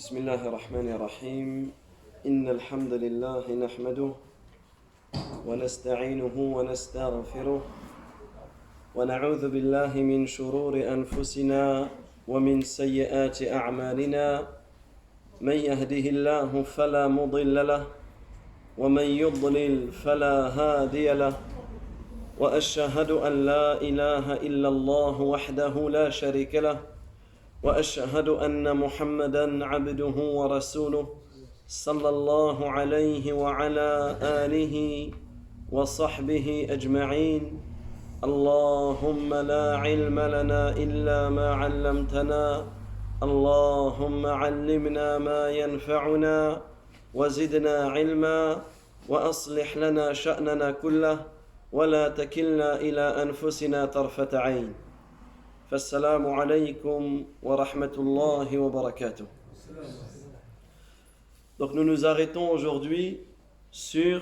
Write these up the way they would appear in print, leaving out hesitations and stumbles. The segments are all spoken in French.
بسم الله الرحمن الرحيم إن الحمد لله نحمده ونستعينه ونستغفره ونعوذ بالله من شرور أنفسنا ومن سيئات أعمالنا من يهده الله فلا مضل له ومن يضلل فلا هادي له وأشهد أن لا إله إلا الله وحده لا شريك له وأشهد أن محمدًا عبده ورسوله صلى الله عليه وعلى آله وصحبه أجمعين اللهم لا علم لنا إلا ما علمتنا اللهم علمنا ما ينفعنا وزدنا علما وأصلح لنا شأننا كله ولا تكلنا إلى أنفسنا طرفة عين فالسلام عليكم ورحمة الله وبركاته. Donc nous nous arrêtons aujourd'hui sur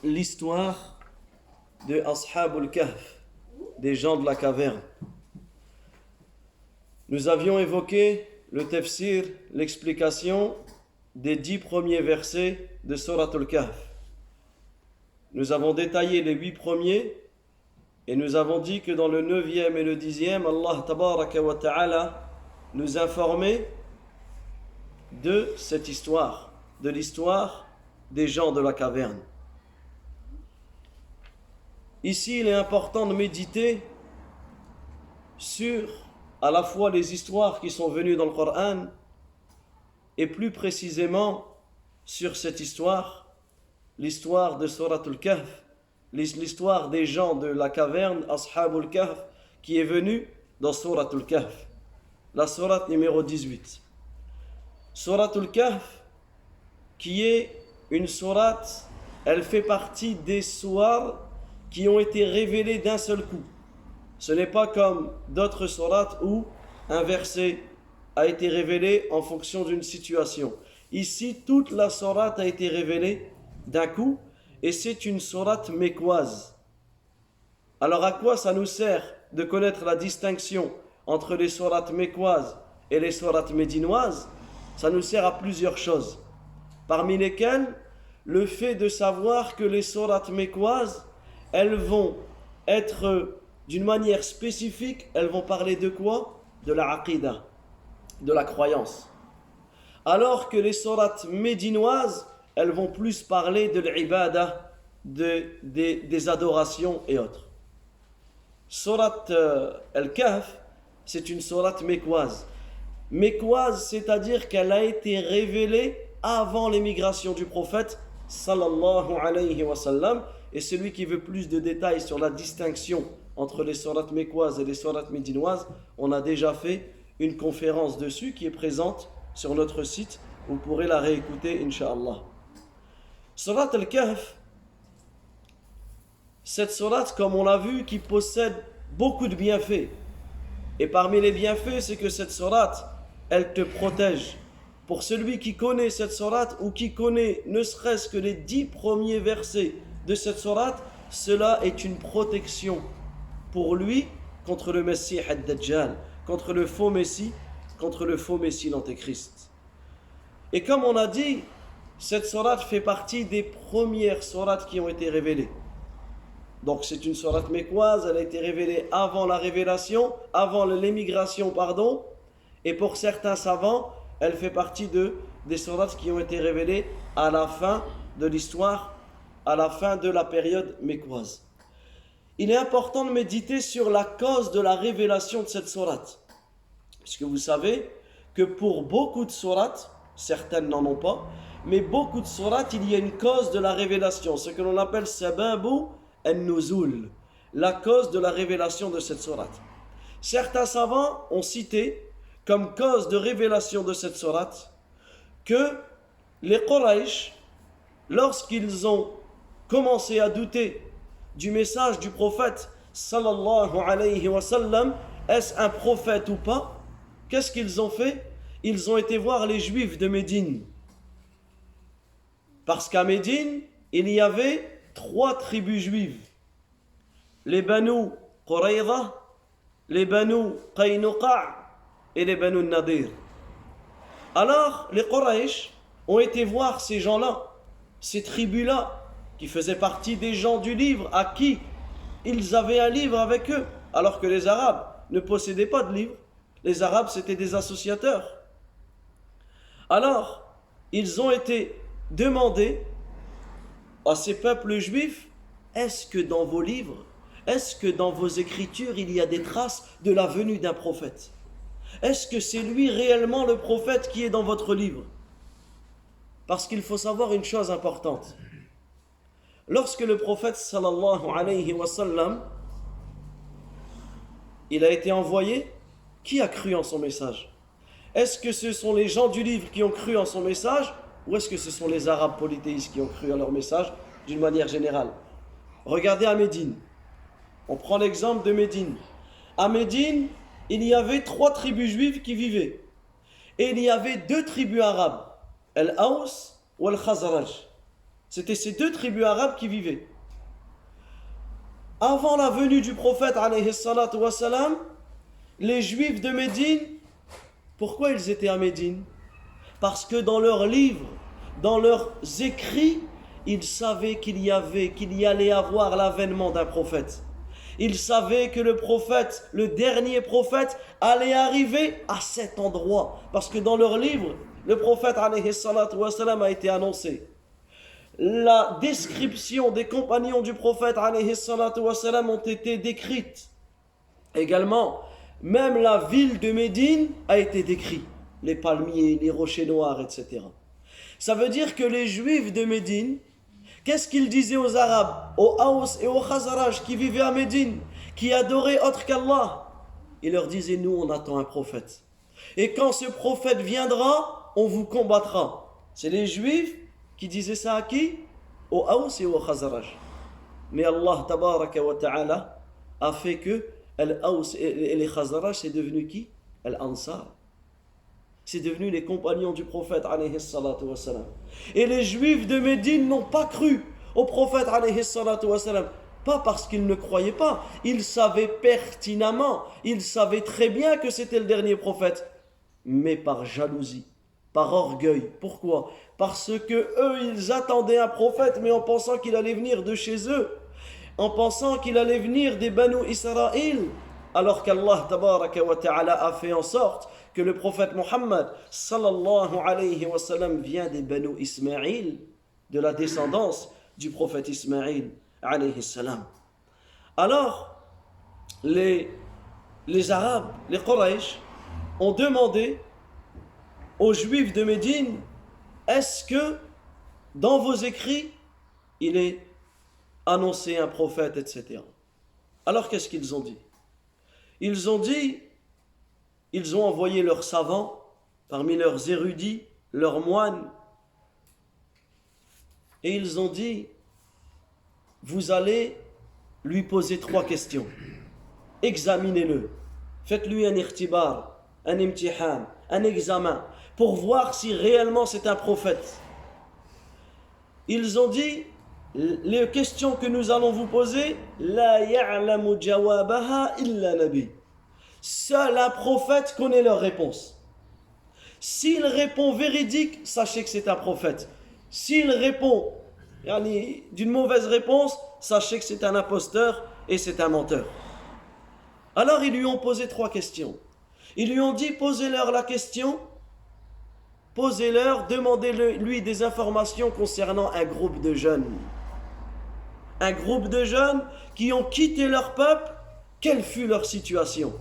l'histoire de Ashabul Kahf, des gens de la caverne. Nous avions évoqué le tafsir, l'explication des 10 premiers versets de Surat Al-Kahf. Nous avons détaillé les 8 premiers et nous avons dit que dans le 9e et le 10e, Allah Tabaraka wa Ta'ala nous informait de cette histoire, de l'histoire des gens de la caverne. Ici, il est important de méditer sur à la fois les histoires qui sont venues dans le Coran et plus précisément sur cette histoire, l'histoire de Surat Al-Kahf, l'histoire des gens de la caverne, Ashabul Kahf, qui est venue dans Surat Al-Kahf, la Surat numéro 18. Surat Al-Kahf, qui est une Surat, elle fait partie des sourates qui ont été révélées d'un seul coup. Ce n'est pas comme d'autres sourates où un verset a été révélé en fonction d'une situation. Ici, toute la sourate a été révélée d'un coup, et c'est une sourate mécoise. Alors à quoi ça nous sert de connaître la distinction entre les sourates mécoises et les sourates médinoises? Ça nous sert à plusieurs choses, parmi lesquelles le fait de savoir que les sourates mécoises, elles vont être d'une manière spécifique, elles vont parler de quoi? De la aqidah, de la croyance. Alors que les sourates médinoises, elles vont plus parler de l'ibadah, des adorations et autres. Surat Al-Kahf, c'est une sourate mécoise. Mécoise, c'est-à-dire qu'elle a été révélée avant l'émigration du prophète, sallallahu alayhi wa sallam. Et celui qui veut plus de détails sur la distinction entre les sourates mécoises et les sourates médinoises, on a déjà fait une conférence dessus qui est présente sur notre site. Vous pourrez la réécouter, Inch'Allah. Surat Al-Kahf, cette sourate, comme on l'a vu, qui possède beaucoup de bienfaits. Et parmi les bienfaits, c'est que cette sourate, elle te protège. Pour celui qui connaît cette sourate ou qui connaît ne serait-ce que les 10 premiers versets de cette sourate, cela est une protection pour lui contre le Messie ad-Dajjal, contre le faux Messie l'Antéchrist. Et comme on a dit, cette sourate fait partie des premières sourates qui ont été révélées. Donc c'est une sourate mécoise, elle a été révélée avant la révélation, avant l'émigration, et pour certains savants, elle fait partie des sourates qui ont été révélées à la fin de l'histoire, à la fin de la période mécoise. Il est important de méditer sur la cause de la révélation de cette sourate, puisque vous savez que pour beaucoup de sourates, certaines n'en ont pas, mais beaucoup de sourates, il y a une cause de la révélation, ce que l'on appelle sababu an-nuzul, la cause de la révélation de cette sourate. Certains savants ont cité comme cause de révélation de cette sourate que les Quraysh, lorsqu'ils ont commencé à douter du message du prophète sallallahu alayhi wa sallam, est-ce un prophète ou pas? Qu'est-ce qu'ils ont fait? Ils ont été voir les Juifs de Médine. Parce qu'à Médine, il y avait 3 tribus juives. Les Banu Qurayza, les Banu Qaynuqa' et les Banu Nadir. Alors, les Quraysh ont été voir ces gens-là, ces tribus-là, qui faisaient partie des gens du livre, à qui ils avaient un livre avec eux, alors que les Arabes ne possédaient pas de livre. Les Arabes, c'était des associateurs. Alors, ils ont été demandés à ces peuples juifs, est-ce que dans vos livres, est-ce que dans vos écritures, il y a des traces de la venue d'un prophète? Est-ce que c'est lui réellement le prophète qui est dans votre livre? Parce qu'il faut savoir une chose importante. Lorsque le prophète sallallahu alayhi wa sallam, il a été envoyé, qui a cru en son message? Est-ce que ce sont les gens du livre qui ont cru en son message, ou est-ce que ce sont les Arabes polythéistes qui ont cru à leur message d'une manière générale? Regardez à Médine. On prend l'exemple de Médine. À Médine, il y avait 3 tribus juives qui vivaient. Et il y avait 2 tribus arabes, Al-Aws ou Al-Khazraj. C'était ces 2 tribus arabes qui vivaient. Avant la venue du prophète, alayhi salatu wa salam, les juifs de Médine, pourquoi ils étaient à Médine? Parce que dans leurs livres, dans leurs écrits, ils savaient qu'il y allait avoir l'avènement d'un prophète. Ils savaient que le prophète, le dernier prophète, allait arriver à cet endroit. Parce que dans leurs livres, le prophète alayhi salatu wa salam a été annoncé. La description des compagnons du prophète alayhi salatu wa salam ont été décrites. Également, même la ville de Médine a été décrite. Les palmiers, les rochers noirs, etc. Ça veut dire que les juifs de Médine, qu'est-ce qu'ils disaient aux Arabes, aux Aws et aux Khazraj qui vivaient à Médine, qui adoraient autre qu'Allah? Ils leur disaient, nous on attend un prophète. Et quand ce prophète viendra, on vous combattra. C'est les juifs qui disaient ça à qui? Aux Aws et aux Khazraj. Mais Allah tabaraka wa ta'ala a fait que Al-Aws et les Khazraj, c'est devenu qui? Al-Ansar. C'est devenu les compagnons du prophète alayhi salatu wa salam. Et les juifs de Médine n'ont pas cru au prophète alayhi salatu wa salam. Pas parce qu'ils ne croyaient pas. Ils savaient pertinemment, ils savaient très bien que c'était le dernier prophète. Mais par jalousie, par orgueil. Pourquoi? Parce que eux, ils attendaient un prophète, mais en pensant qu'il allait venir de chez eux. En pensant qu'il allait venir des Banu Israël. Alors qu'Allah tabaraka wa ta'ala a fait en sorte que le prophète Mohammed sallallahu alayhi wa sallam vient des Banu Ismaïl, de la descendance du prophète Ismaïl alayhi salam. Alors, les Arabes, les Quraysh, ont demandé aux Juifs de Médine, est-ce que dans vos écrits, il est annoncé un prophète, etc. Alors qu'est-ce qu'ils ont dit? Ils ont envoyé leurs savants, parmi leurs érudits, leurs moines, et ils ont dit, vous allez lui poser 3 questions. Examinez-le. Faites-lui un irtibar, un imtihan, un examen, pour voir si réellement c'est un prophète. Ils ont dit, les questions que nous allons vous poser, la ya'lamu jawabaha illa nabi. Seul un prophète connaît leur réponse. S'il répond véridique, sachez que c'est un prophète. S'il répond d'une mauvaise réponse, sachez que c'est un imposteur et c'est un menteur. Alors ils lui ont posé 3 questions. Ils lui ont dit, posez-leur la question, posez-leur, demandez-lui des informations concernant un groupe de jeunes. Un groupe de jeunes qui ont quitté leur peuple, quelle fut leur situation?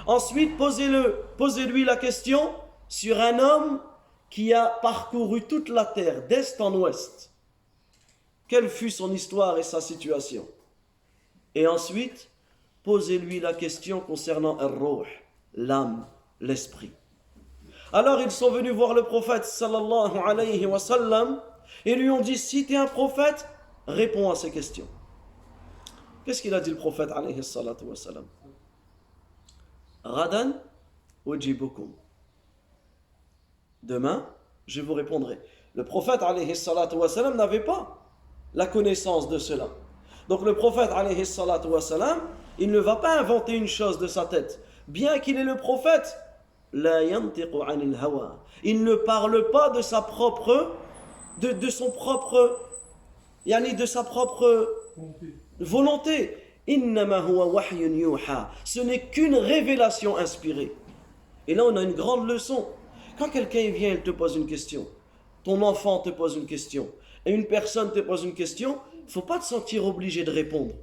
Ensuite, posez-lui la question sur un homme qui a parcouru toute la terre, d'est en ouest. Quelle fut son histoire et sa situation? Et ensuite, posez-lui la question concernant ar-ruh, l'âme, l'esprit. Alors ils sont venus voir le prophète sallallahu alayhi wa sallam et lui ont dit, si tu es un prophète, réponds à ces questions. Qu'est-ce qu'il a dit le prophète alayhi salatu wa sallam? Radan ujibukum. Demain, je vous répondrai. Le prophète alayhi salatu wa sallam n'avait pas la connaissance de cela. Donc le prophète alayhi salatu wa sallam, il ne va pas inventer une chose de sa tête. Bien qu'il est le prophète, لا ينطق عن الهوى. Il ne parle pas de sa propre, de son propre, yani de sa propre volonté. إنما هو وحي يوحى. Ce n'est qu'une révélation inspirée. Et là, on a une grande leçon. Quand quelqu'un vient, il te pose une question. Ton enfant te pose une question. Et une personne te pose une question, il ne faut pas te sentir obligé de répondre.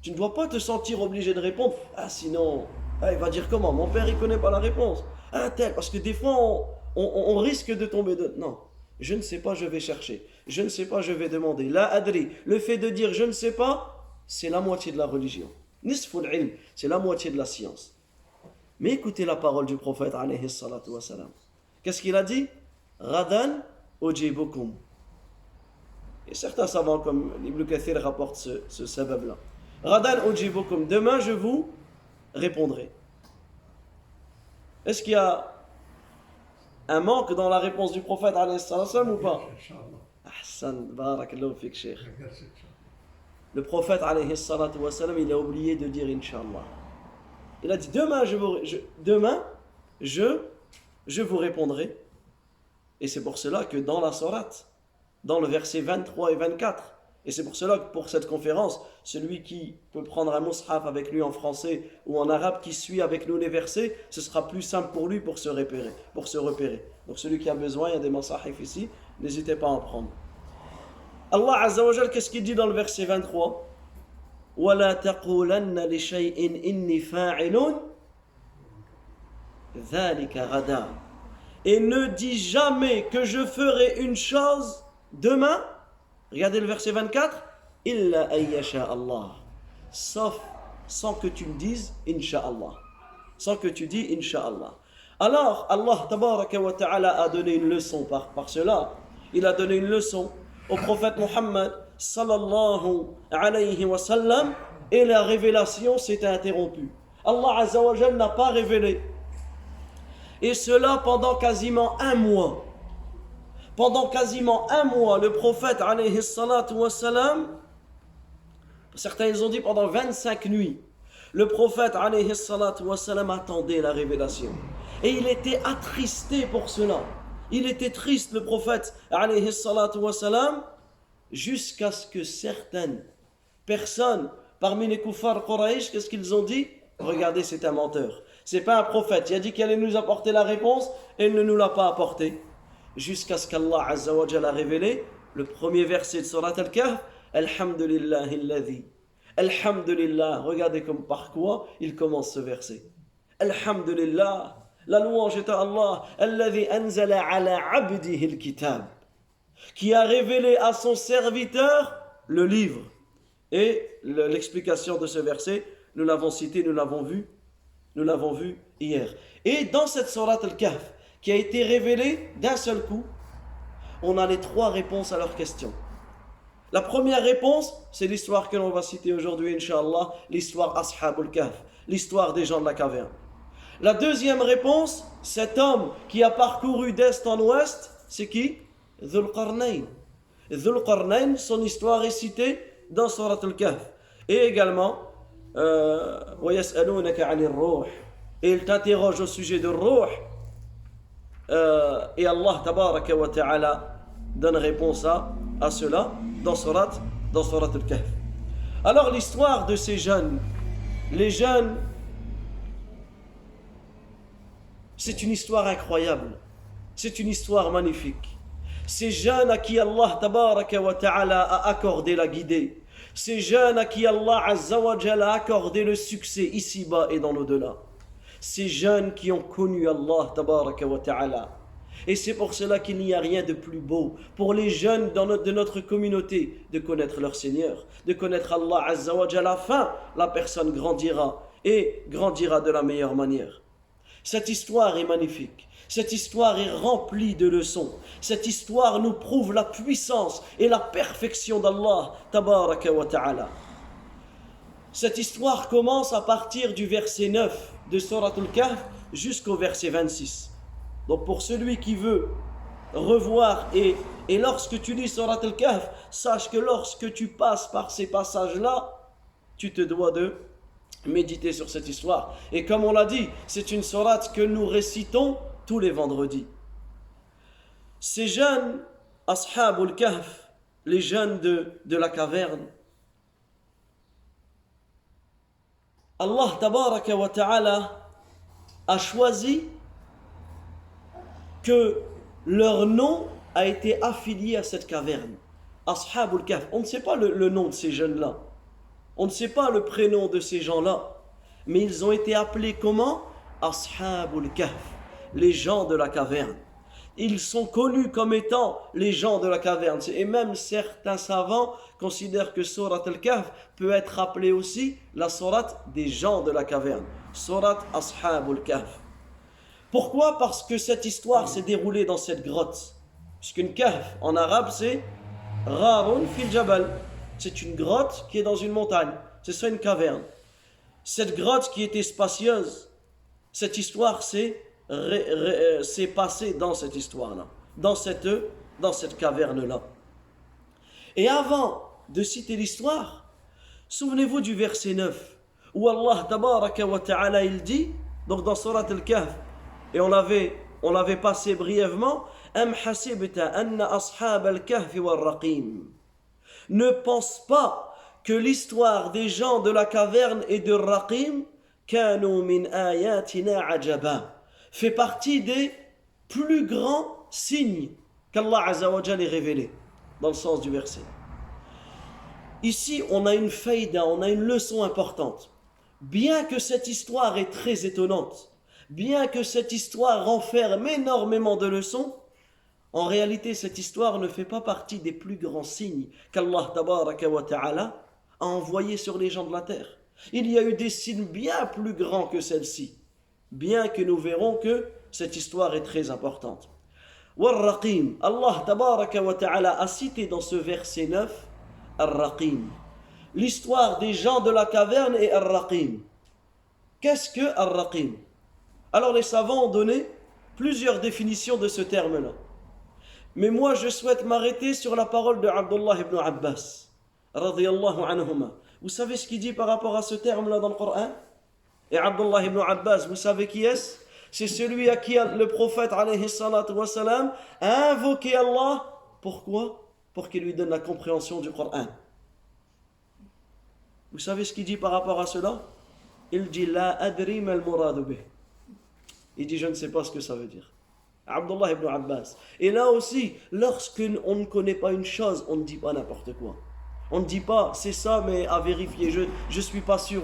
Tu ne dois pas te sentir obligé de répondre. Ah, sinon, il va dire comment? Mon père, il ne connaît pas la réponse. Ah, tel. Parce que des fois, on risque de tomber de... Non, je ne sais pas, je vais chercher. Je ne sais pas, je vais demander. La adri. Le fait de dire je ne sais pas, c'est la moitié de la religion. Nisful ilm, c'est la moitié de la science. Mais écoutez la parole du prophète, alayhi salatu wa salam. Qu'est-ce qu'il a dit? Ghadan ujibukum. Et certains savants comme Ibn Kathir rapportent ce sabab-là. Ghadan ujibukum. Demain, je vous répondrai. Est-ce qu'il y a un manque dans la réponse du prophète, alayhi salatu wa salam, ou pas? Ahsan, barakallahu fik, cheikh. Le prophète, alayhi salatu wa salam, il a oublié de dire Inch'Allah. Il a dit demain, je vous répondrai. Et c'est pour cela que dans la sourate, dans le verset 23 et 24, et c'est pour cela que pour cette conférence, celui qui peut prendre un mushaf avec lui en français ou en arabe, qui suit avec nous les versets, ce sera plus simple pour lui pour se repérer. Donc celui qui a besoin, il y a des masahif ici, n'hésitez pas à en prendre. Allah Azza wa Jal, qu'est-ce qu'il dit dans le verset 23? وَلَا تَقُولَنَّ لِشَيْءٍ إِنِّي فَاعِلٌ ذَلِكَ غَدًا. Et ne dis jamais que je ferai une chose demain. Regardez le verset 24. إِلَّا أَن يَشَاءَ اللَّهُ. Sauf sans que tu me dises Inch'Allah. Sans que tu dis Inch'Allah. Alors, Allah tabaraka wa ta'ala a donné une leçon par cela. Il a donné une leçon au prophète Muhammad sallallahu alayhi wa sallam, et la révélation s'est interrompue. Allah Azza wa Jal n'a pas révélé. Et cela pendant quasiment un mois. Pendant quasiment un mois, le prophète alayhi salatu wa salam, certains ils ont dit pendant 25 nuits, le prophète alayhi salatu wa salam attendait la révélation. Et il était attristé pour cela. Il était triste, le prophète alayhi salatu wa salam, jusqu'à ce que certaines personnes parmi les kuffar Quraysh, qu'est-ce qu'ils ont dit? Regardez, c'est un menteur. C'est pas un prophète. Il a dit qu'il allait nous apporter la réponse et il ne nous l'a pas apporté. Jusqu'à ce qu'Allah Azza wa Jalla a révélé le premier verset de Surat Al-Kahf. Alhamdulillahi alladhi. Alhamdulillah. Regardez comme par quoi il commence ce verset. Alhamdulillah. La louange est à Allah. Alladhi anzala ala abdihi al-kitab. Qui a révélé à son serviteur le livre. Et l'explication de ce verset, nous l'avons cité, nous l'avons vu hier. Et dans cette sourate Al-Kahf, qui a été révélée d'un seul coup, on a les trois réponses à leurs questions. La première réponse, c'est l'histoire que l'on va citer aujourd'hui, Inch'Allah, l'histoire Ashabul Kahf, l'histoire des gens de la caverne. La deuxième réponse, cet homme qui a parcouru d'est en ouest, c'est qui? Dhul Qarnayn. Dhul Qarnayn, son histoire est citée dans Surat Al-Kahf. Et également, وَيَسْأَلُونَكَ عَنِ الرُّوحِ. Et il t'interroge au sujet de Ruh. Et Allah tabaraka wa ta'ala donne réponse à cela dans Surat Al-Kahf. Alors l'histoire de ces jeunes, les jeunes, c'est une histoire incroyable. C'est une histoire magnifique. Ces jeunes à qui Allah tabaraka wa ta'ala a accordé la guidée. Ces jeunes à qui Allah azza wa jalla a accordé le succès ici-bas et dans l'au-delà. Ces jeunes qui ont connu Allah tabaraka wa ta'ala. Et c'est pour cela qu'il n'y a rien de plus beau pour les jeunes de notre communauté de connaître leur Seigneur, de connaître Allah azza wa jalla. Enfin, la personne grandira et grandira de la meilleure manière. Cette histoire est magnifique. Cette histoire est remplie de leçons. Cette histoire nous prouve la puissance et la perfection d'Allah tabaraka wa ta'ala. Cette histoire commence à partir du verset 9 de Surat Al-Kahf jusqu'au verset 26. Donc pour celui qui veut revoir et lorsque tu lis Surat Al-Kahf, sache que lorsque tu passes par ces passages-là, tu te dois de méditer sur cette histoire. Et comme on l'a dit, c'est une sourate que nous récitons tous les vendredis. Ces jeunes, Ashabul Kahf, les jeunes de la caverne, Allah tabaraka wa ta'ala a choisi que leur nom a été affilié à cette caverne. Ashabul Kahf, on ne sait pas le nom de ces jeunes-là. On ne sait pas le prénom de ces gens-là. Mais ils ont été appelés comment? Ashabul Kahf, les gens de la caverne. Ils sont connus comme étant les gens de la caverne. Et même certains savants considèrent que Surat al-Kahf peut être appelée aussi la sourate des gens de la caverne. Surat Ashabul Kahf. Pourquoi? Parce que cette histoire s'est déroulée dans cette grotte. Puisqu'une kahf en arabe c'est Gharun fil Jabal. C'est une grotte qui est dans une montagne. C'est ça une caverne. Cette grotte qui était spacieuse, cette histoire s'est passée dans cette histoire-là, dans cette caverne-là. Et avant de citer l'histoire, souvenez-vous du verset 9, où Allah tabaraka wa ta'ala il dit, donc dans Surat al-Kahf, et on l'avait passé brièvement, Am hasibta anna ashab al-kahf wal-raqim. Ne pense pas que l'histoire des gens de la caverne et de Raqim kanu min ayatina ajaba fait partie des plus grands signes qu'Allah Azza wa Jalla ait révélés, dans le sens du verset. Ici, on a une faïda, on a une leçon importante. Bien que cette histoire est très étonnante, bien que cette histoire renferme énormément de leçons, en réalité, cette histoire ne fait pas partie des plus grands signes qu'Allah tabaraka wa ta'ala a envoyés sur les gens de la terre. Il y a eu des signes bien plus grands que celle-ci, bien que nous verrons que cette histoire est très importante. War-Raqim, Allah tabaraka wa ta'ala a cité dans ce verset 9 Ar-Raqim, l'histoire des gens de la caverne et Ar-Raqim. Qu'est-ce que Ar-Raqim? Alors les savants ont donné plusieurs définitions de ce terme-là. Mais moi je souhaite m'arrêter sur la parole de Abdullah ibn Abbas radiyallahu anhuma. Vous savez ce qu'il dit par rapport à ce terme-là dans le Coran? Et Abdullah ibn Abbas, vous savez qui est-ce? C'est celui à qui le prophète alayhi salatu wa salam a invoqué Allah. Pourquoi? Pour qu'il lui donne la compréhension du Coran. Vous savez ce qu'il dit par rapport à cela? Il dit La adri mal muradu bih. Il dit je ne sais pas ce que ça veut dire. Abdullah ibn Abbas. Et là aussi, lorsque on ne connaît pas une chose, on ne dit pas n'importe quoi. On ne dit pas c'est ça mais à vérifier, je suis pas sûr.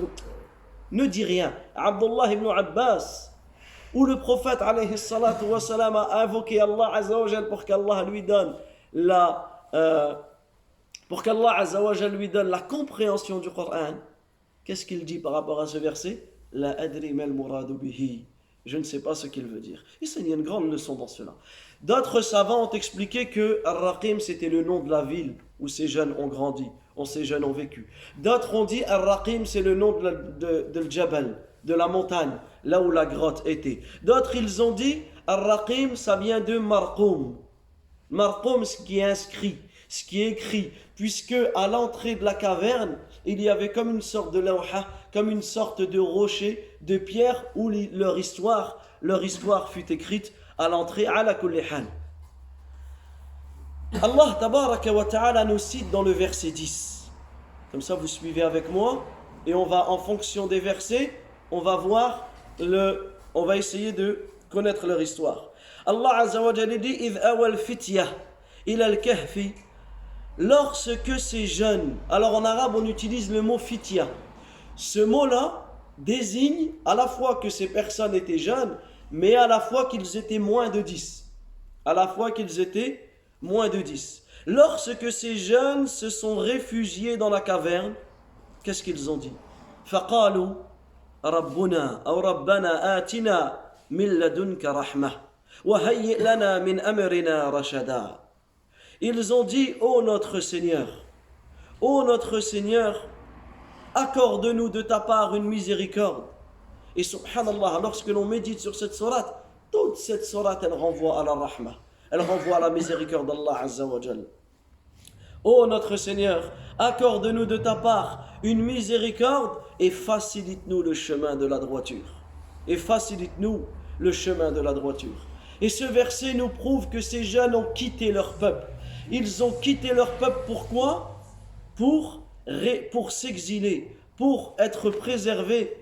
Ne dis rien. Abdullah ibn Abbas, où le prophète alayhi salatu wa salam a invoqué Allah Azza wa Jal pour qu'Allah lui donne la compréhension du Coran. Qu'est-ce qu'il dit par rapport à ce verset? La adri mal muradu bihi. Je ne sais pas ce qu'il veut dire. Et il y a une grande leçon dans cela. D'autres savants ont expliqué que Ar-Raqim c'était le nom de la ville où ces jeunes ont grandi, où ces jeunes ont vécu. D'autres ont dit Ar-Raqim c'est le nom de Jabal, de la montagne, là où la grotte était. D'autres ils ont dit Ar-Raqim ça vient de Marqoum. Marqoum, ce qui est inscrit, ce qui est écrit, puisque à l'entrée de la caverne, il y avait comme une sorte de lawha, comme une sorte de rocher, de pierre où leur histoire fut écrite à l'entrée ala kulli hal. Allah tabaraka wa ta'ala nous cite dans le verset 10. Comme ça vous suivez avec moi et on va en fonction des versets, on va essayer de connaître leur histoire. Allah Azza wa Jalla dit إِذْ أَوَى الْفِتْيَةِ إِلَى الْكَهْفِ. Lorsque ces jeunes, alors en arabe on utilise le mot fitya. Ce mot-là désigne à la fois que ces personnes étaient jeunes, mais à la fois qu'ils étaient moins de 10. À la fois qu'ils étaient moins de 10. Lorsque ces jeunes se sont réfugiés dans la caverne, qu'est-ce qu'ils ont dit? فَقَالُوا رَبُّنَا أَوْ رَبَّنَا آتِنَا مِنْ لَدُنْكَ رَحْمَةً وَهَيِّئْ لَنَا مِنْ أَمْرِنَا رَشَدًا. Ils ont dit, ô notre Seigneur, accorde-nous de ta part une miséricorde. Et subhanallah, lorsque l'on médite sur cette sourate, toute cette sourate, elle renvoie à la rahma. Elle renvoie à la miséricorde d'Allah Azza wa Jal. Ô notre Seigneur, accorde-nous de ta part une miséricorde et facilite-nous le chemin de la droiture. Et facilite-nous le chemin de la droiture. Et ce verset nous prouve que ces jeunes ont quitté leur peuple. Ils ont quitté leur peuple pourquoi ? Pour s'exiler, pour être préservés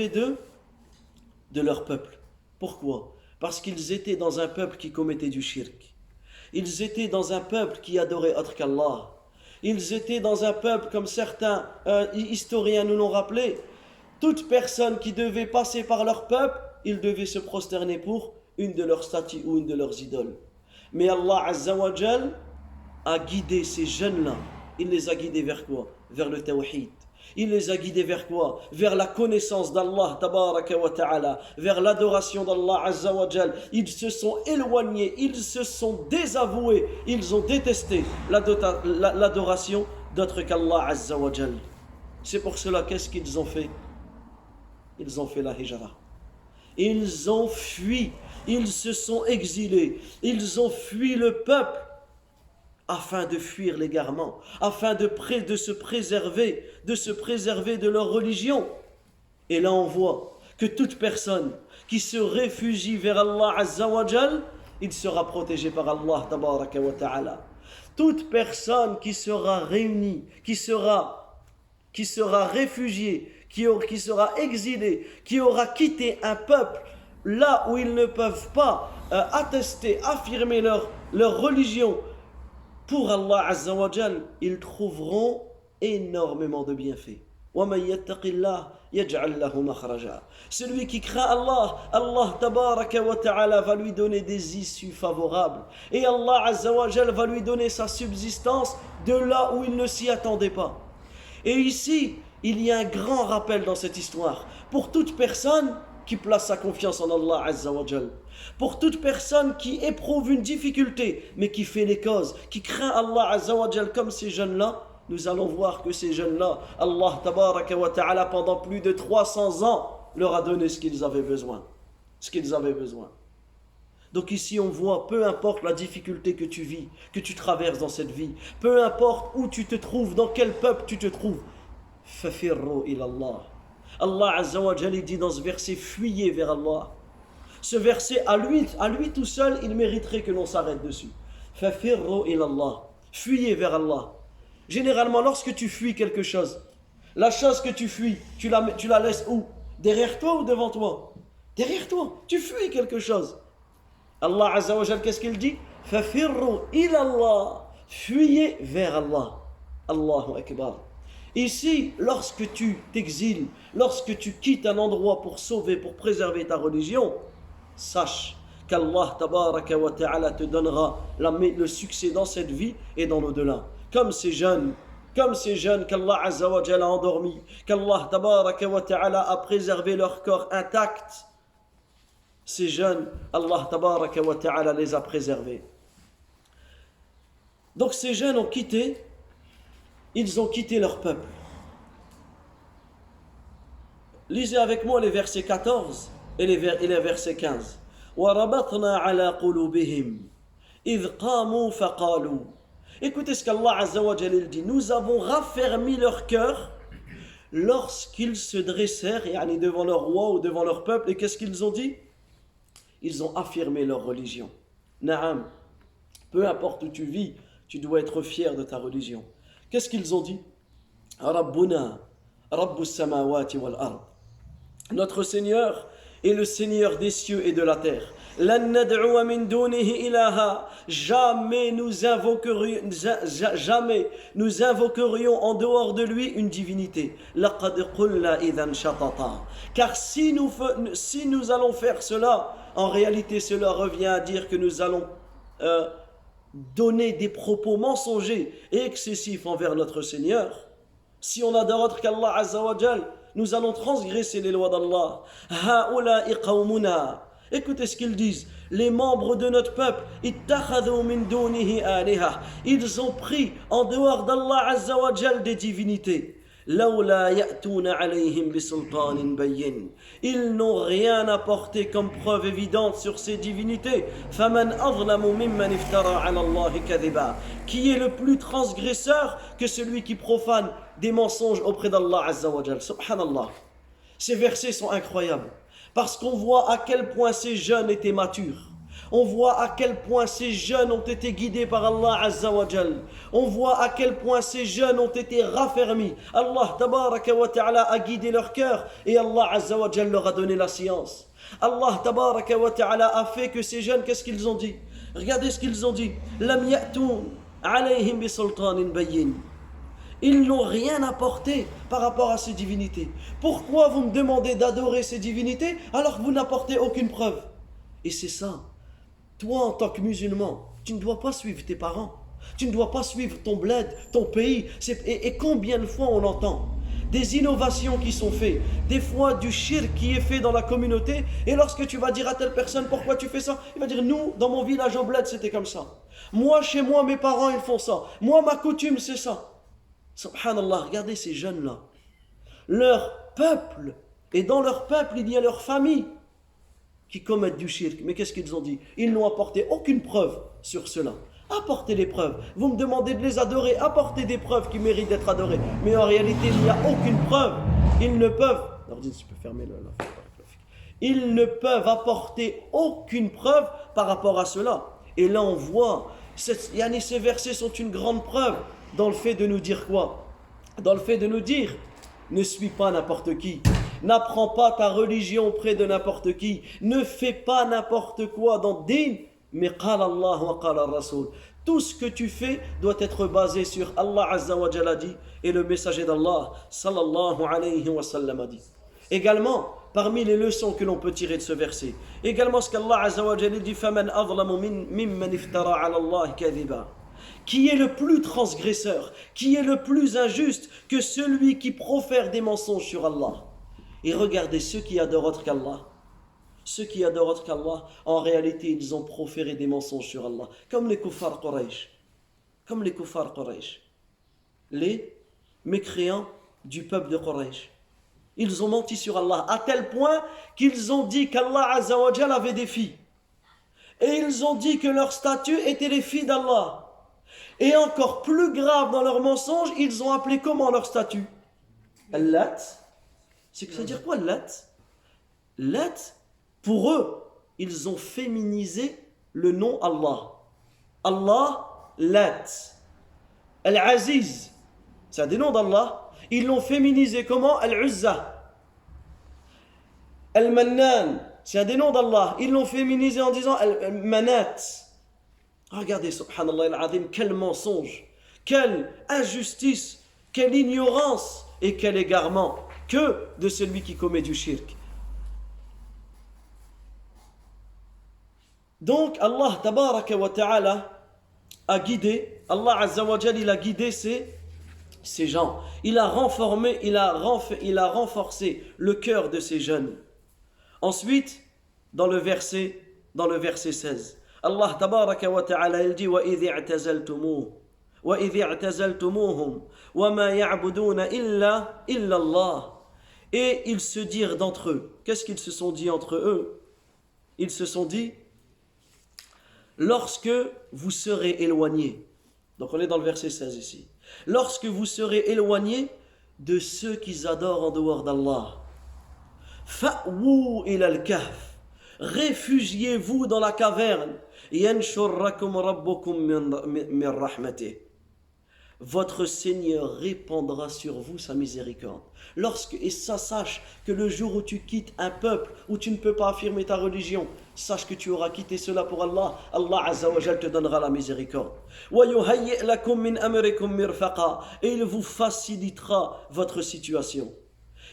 de leur peuple. Pourquoi ? Parce qu'ils étaient dans un peuple qui commettait du shirk. Ils étaient dans un peuple qui adorait autre qu'Allah. Ils étaient dans un peuple, comme certains historiens nous l'ont rappelé, toute personne qui devait passer par leur peuple, ils devaient se prosterner pour une de leurs statues ou une de leurs idoles. Mais Allah Azza wa Jal a guidé ces jeunes-là. Il les a guidés vers quoi ? Vers le tawhid. Il les a guidés vers quoi ? Vers la connaissance d'Allah tabaraka wa ta'ala, vers l'adoration d'Allah Azza wa Jal. Ils se sont éloignés, ils se sont désavoués, ils ont détesté l'adoration d'autre qu'Allah Azza wa Jal. C'est pour cela, qu'est-ce qu'ils ont fait ? Ils ont fait la hijra. Ils ont fui, ils se sont exilés, ils ont fui le peuple afin de fuir l'égarement, afin de se préserver de leur religion. Et là on voit que toute personne qui se réfugie vers Allah Azza wa Jal, il sera protégé par Allah tabaraka wa ta'ala. Toute personne qui sera réunie, qui sera réfugiée, qui sera exilée, qui aura quitté un peuple là où ils ne peuvent pas affirmer leur religion pour Allah Azza wa Jal, ils trouveront énormément de bienfaits. وَمَنْ يَتَّقِ اللَّهَ يَجْعَلْ لَهُ مَخْرَجًا. Celui qui craint Allah, Allah tabaraka wa ta'ala va lui donner des issues favorables. Et Allah Azza wa Jal va lui donner sa subsistance de là où il ne s'y attendait pas. Et ici, il y a un grand rappel dans cette histoire. Pour toute personne qui place sa confiance en Allah Azza wa Jal. Pour toute personne qui éprouve une difficulté, mais qui fait les causes, qui craint Allah Azza wa Jal comme ces jeunes-là, nous allons voir que ces jeunes-là, Allah tabaraka wa ta'ala, pendant plus de 300 ans, leur a donné ce qu'ils avaient besoin. Donc ici on voit, peu importe la difficulté que tu vis, que tu traverses dans cette vie, peu importe où tu te trouves, dans quel peuple tu te trouves, fafirru ilallah. Allah Azza wa Jalla dit dans ce verset, fuyez vers Allah. Ce verset, à lui tout seul, il mériterait que l'on s'arrête dessus. Fafirru ilallah. Fuyez vers Allah. Généralement, lorsque tu fuis quelque chose, la chose que tu fuis, tu la laisses où ? Derrière toi ou devant toi ? Derrière toi. Tu fuis quelque chose. Allah Azza wa Jalla, qu'est-ce qu'il dit ? Fafirru ilallah. Fuyez vers Allah. Allahu Akbar. Ici, lorsque tu t'exiles, lorsque tu quittes un endroit pour sauver, pour préserver ta religion, sache qu'Allah tabaraka wa ta'ala te donnera le succès dans cette vie et dans l'au-delà. Comme ces jeunes qu'Allah Azza wa Jalla a endormis, qu'Allah tabaraka wa ta'ala a préservé leur corps intact. Ces jeunes, Allah tabaraka wa ta'ala les a préservés. Donc ces jeunes ils ont quitté leur peuple. Lisez avec moi les versets 14 et les versets 15. وَرَبَطْنَا عَلَى قُلُوبِهِمْ إِذْ قَامُوا فَقَالُوا. Écoutez ce qu'Allah Azza wa Jalla dit. Nous avons raffermi leur cœur lorsqu'ils se dressèrent devant leur roi ou devant leur peuple. Et qu'est-ce qu'ils ont dit ? Ils ont affirmé leur religion. Na'am. Peu importe où tu vis, tu dois être fier de ta religion. Qu'est-ce qu'ils ont dit ? Rabbuna, Rabbus samawati wal ard. Notre Seigneur est le Seigneur des cieux et de la terre. Lan nad'uwa min dunihi ilaha. Jamais nous invoquerions en dehors de lui une divinité. Laqad qulna idhan shatata. Car si nous allons faire cela, en réalité cela revient à dire que nous allons donner des propos mensongers et excessifs envers notre Seigneur. Si on adore autre qu'Allah Azza wa Jal, nous allons transgresser les lois d'Allah. Ha'ula'i qawmuna. Écoutez ce qu'ils disent. Les membres de notre peuple, ittakhadhu min dunihi aliha. Ils ont pris en dehors d'Allah Azza wa Jal des divinités. لولا يأتون عليهم بسلطان بين. Ils n'ont rien apporté comme preuve évidente sur ces divinités. فمن أظلم ممن افترى على الله كذبا. Qui est le plus transgresseur que celui qui profane des mensonges auprès d'Allah Azza wa Jal. Subhanallah. Ces versets sont incroyables parce qu'on voit à quel point ces jeunes étaient matures. On voit à quel point ces jeunes ont été guidés par Allah Azza wa Jal. On voit à quel point ces jeunes ont été raffermis. Allah Tabaraka wa Ta'ala a guidé leur cœur et Allah Azza wa Jal leur a donné la science. Allah Tabaraka wa Ta'ala a fait que ces jeunes, qu'est-ce qu'ils ont dit? Regardez ce qu'ils ont dit. Lam ya'tun alayhim bi sultanin bayyin. Ils n'ont rien apporté par rapport à ces divinités. Pourquoi vous me demandez d'adorer ces divinités alors que vous n'apportez aucune preuve? Et c'est ça. Toi, en tant que musulman, tu ne dois pas suivre tes parents. Tu ne dois pas suivre ton bled, ton pays. Et combien de fois on entend des innovations qui sont faites, des fois du shirk qui est fait dans la communauté, et lorsque tu vas dire à telle personne pourquoi tu fais ça, il va dire nous, dans mon village au bled, c'était comme ça. Moi, chez moi, mes parents, ils font ça. Moi, ma coutume, c'est ça. Subhanallah, regardez ces jeunes-là. Leur peuple, et dans leur peuple, il y a leur famille qui commettent du shirk. Mais qu'est-ce qu'ils ont dit? Ils n'ont apporté aucune preuve sur cela. Apportez les preuves. Vous me demandez de les adorer, apportez des preuves qui méritent d'être adorées. Mais en réalité, il n'y a aucune preuve. Ils ne peuvent... tu peux fermer la... Ils ne peuvent apporter aucune preuve par rapport à cela. Et là, on voit, ces versets sont une grande preuve dans le fait de nous dire quoi? Dans le fait de nous dire, ne suis pas n'importe qui. N'apprends pas ta religion auprès de n'importe qui. Ne fais pas n'importe quoi dans le din. Mais qala Allah wa qala Rasul. Tout ce que tu fais doit être basé sur Allah Azza wa Jalla dit et le messager d'Allah sallallahu alayhi wa sallam a dit. Également, parmi les leçons que l'on peut tirer de ce verset, également ce qu'Allah Azza wa Jalla dit faman azlamu mimman iftara ala Allah kadhiba. Qui est le plus transgresseur, qui est le plus injuste que celui qui profère des mensonges sur Allah. Et regardez ceux qui adorent autre qu'Allah. Ceux qui adorent autre qu'Allah, en réalité, ils ont proféré des mensonges sur Allah. Comme les kuffar Quraysh. Comme les kuffar Quraysh. Les mécréants du peuple de Quraysh. Ils ont menti sur Allah à tel point qu'ils ont dit qu'Allah Azza wa Jal avait des filles. Et ils ont dit que leur statut était les filles d'Allah. Et encore plus grave dans leur mensonge, ils ont appelé comment leur statut? Al-Lat. C'est que ça veut dire quoi, Lat? Lat, pour eux, ils ont féminisé le nom Allah. Allah, Lat. Al-Aziz, c'est des noms d'Allah. Ils l'ont féminisé comment? Al-Uzza. Al-Mannan, c'est des noms d'Allah. Ils l'ont féminisé en disant Al-Manat. Regardez, subhanallah al-azim, quel mensonge, quelle injustice, quelle ignorance et quel égarement que de celui qui commet du shirk. Donc Allah tabaraka wa ta'ala a guidé, Allah azza wa jal, il a guidé ces gens. Il a renforcé le cœur de ces jeunes. Ensuite, dans le verset 16, Allah tabaraka wa ta'ala il dit وَإِذِ اعْتَزَلْتُمُوهُمْ وَمَا يَعْبُدُونَ إِلَّا اللَّهِ. Et ils se dirent d'entre eux. Qu'est-ce qu'ils se sont dit entre eux? Ils se sont dit lorsque vous serez éloignés. Donc on est dans le verset 16 ici. Lorsque vous serez éloignés de ceux qui adorent en dehors d'Allah. فَأْوُوا إِلَى الْكَهْفِ. Réfugiez-vous dans la caverne. يَنْشُرَّكُمْ رَبُّكُمْ مِنْ رَحْمَتِهِ. Votre Seigneur répandra sur vous sa miséricorde. Et ça, sache que le jour où tu quittes un peuple, où tu ne peux pas affirmer ta religion, sache que tu auras quitté cela pour Allah. Allah Azza wa Jal te donnera la miséricorde. وَيُهَيِّئْ لَكُمْ مِنْ أَمْرِكُمْ مِرْفَقًا. Et il vous facilitera votre situation.